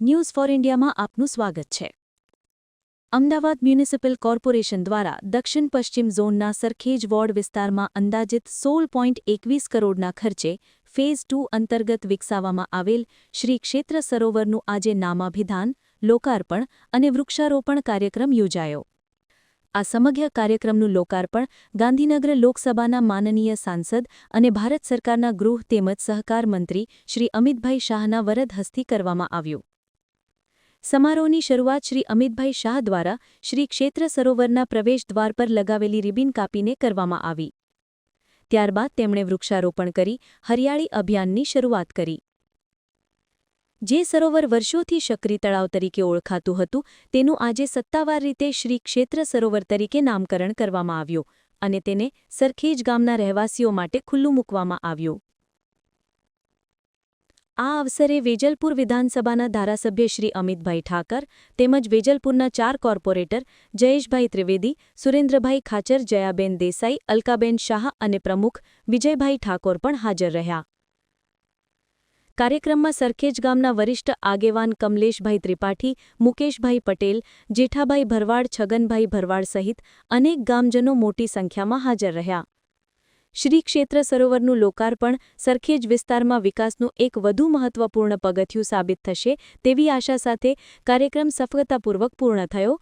News for ઇન્ડિયામાં આપનું સ્વાગત છે। અમદાવાદ મ્યુનિસિપલ કોર્પોરેશન દ્વારા દક્ષિણ પશ્ચિમ ઝોનના સરખેજ વોર્ડ વિસ્તારમાં અંદાજિત 16.21 કરોડના ખર્ચે ફેઝ 2 અંતર્ગત વિકસાવવામાં આવેલ શ્રી ક્ષેત્ર સરોવરનું આજે નામાભિધાન, લોકાર્પણ અને વૃક્ષારોપણ કાર્યક્રમ યોજાયો। આ સમગ્ર કાર્યક્રમનું લોકાર્પણ ગાંધીનગર લોકસભાના માનનીય સાંસદ અને ભારત સરકારના ગૃહ તેમજ સહકાર મંત્રી શ્રી અમિતભાઈ શાહના વરદ હસ્તે કરવામાં આવ્યું। સમારોહની શરૂઆત શ્રી અમિતભાઈ શાહ દ્વારા શ્રી ક્ષેત્ર સરોવરના પ્રવેશ દ્વાર પર લગાવેલી રિબિન કાપીને કરવામાં આવી। ત્યારબાદ તેમણે વૃક્ષારોપણ કરી હરિયાળી અભિયાનની શરૂઆત કરી। જે સરોવર વર્ષોથી શકરી તળાવ તરીકે ઓળખાતું હતું તેનું આજે સત્તાવાર રીતે શ્રી ક્ષેત્ર સરોવર તરીકે નામકરણ કરવામાં આવ્યું અને તેને સરખેજ ગામના રહેવાસીઓ માટે ખુલ્લું મૂકવામાં આવ્યું। આ અવસરે વેજલપુર વિધાનસભાના ધારાસભ્ય શ્રી અમિતભાઈ ઠાકર તેમજ વેજલપુરના 4 કોર્પોરેટર જયેશભાઈ ત્રિવેદી, સુરેન્દ્રભાઈ ખાચર, જયાબેન દેસાઈ, અલકાબેન શાહ અને પ્રમુખ વિજયભાઈ ઠાકોર પણ હાજર રહ્યા। કાર્યક્રમમાં સરખેજ ગામના વરિષ્ઠ આગેવાન કમલેશભાઈ ત્રિપાઠી, મુકેશભાઈ પટેલ, જેઠાભાઈ ભરવાડ, છગનભાઈ ભરવાડ સહિત અનેક ગામજનો મોટી સંખ્યામાં હાજર રહ્યા। શ્રી ક્ષેત્ર સરોવરનું લોકાર્પણ સરખેજ વિસ્તારમાં વિકાસનું એક વધુ મહત્વપૂર્ણ પગથિયું સાબિત થશે તેવી આશા સાથે કાર્યક્રમ સફળતાપૂર્વક પૂર્ણ થયો।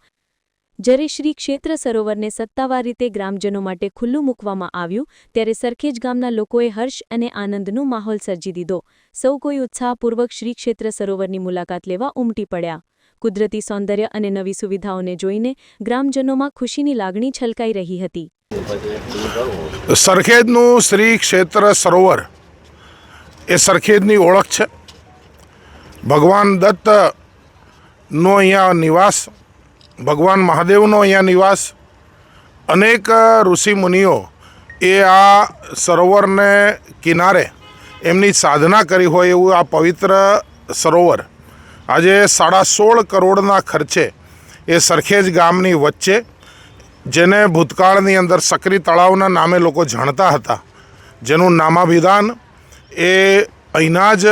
જ્યારે શ્રી ક્ષેત્ર સરોવરને સત્તાવાર રીતે ગ્રામજનો માટે ખુલ્લું મૂકવામાં આવ્યું ત્યારે સરખેજ ગામના લોકોએ હર્ષ અને આનંદનો માહોલ સર્જી દીધો। સૌ કોઈ ઉત્સાહપૂર્વક શ્રી ક્ષેત્ર સરોવરની મુલાકાત લેવા ઉમટી પડ્યા। કુદરતી સૌંદર્ય અને નવી સુવિધાઓને જોઈને ગ્રામજનોમાં ખુશીની લાગણી છલકાઈ રહી હતી। સરખેજનું શ્રી ક્ષેત્ર સરોવર એ સરખેજની ઓળખ છે। ભગવાન દત્તનો અહીંયા નિવાસ, ભગવાન મહાદેવનો અહીંયા નિવાસ, અનેક ઋષિમુનિઓ એ આ સરોવરને કિનારે એમની સાધના કરી હોય એવું આ પવિત્ર સરોવર આજે 16.5 કરોડના ખર્ચે એ સરખેજ ગામની વચ્ચે, જેને ભૂતકાળની અંદર શકરી તળાવના નામે લોકો જાણતા હતા, જેનું નામાભિધાન એ અહીંના જ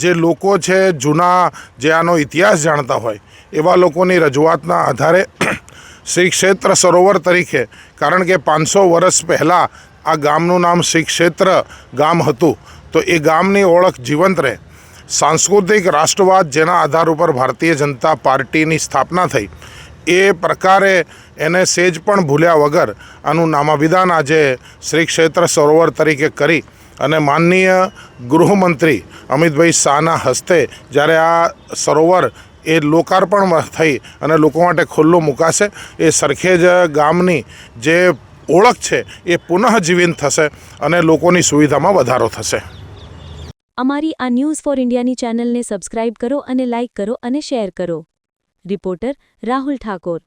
જે લોકો છે, જૂના જે આનો ઇતિહાસ જાણતા હોય એવા લોકોની રજૂઆતના આધારે શ્રી ક્ષેત્ર સરોવર તરીકે, કારણ કે 500 વર્ષ પહેલાં આ ગામનું નામ શ્રી ક્ષેત્ર ગામ હતું, તો એ ગામની ઓળખ જીવંત રહે, સાંસ્કૃતિક રાષ્ટ્રવાદ જેના આધાર ઉપર ભારતીય જનતા પાર્ટીની સ્થાપના થઈ, એ પ્રકારે એને સેજ પણ ભૂલ્યા વગર આનું નામાભિધાન આજે શ્રી ક્ષેત્ર સરોવર તરીકે કરી અને માનનીય ગૃહમંત્રી અમિતભાઈ શાહના હસ્તે જ્યારે આ સરોવર એ લોકાર્પણ થઈ અને લોકો માટે ખુલ્લું મુકાશે, એ સરખેજ ગામની જે ઓળખ છે એ પુનઃજીવિત થશે અને લોકોની સુવિધામાં વધારો થશે। અમારી આ ન્યૂઝ ફોર ઇન્ડિયાની ચેનલને સબસ્ક્રાઇબ કરો અને લાઇક કરો અને શેર કરો। રિપોર્ટર રાહુલ ઠાકોર।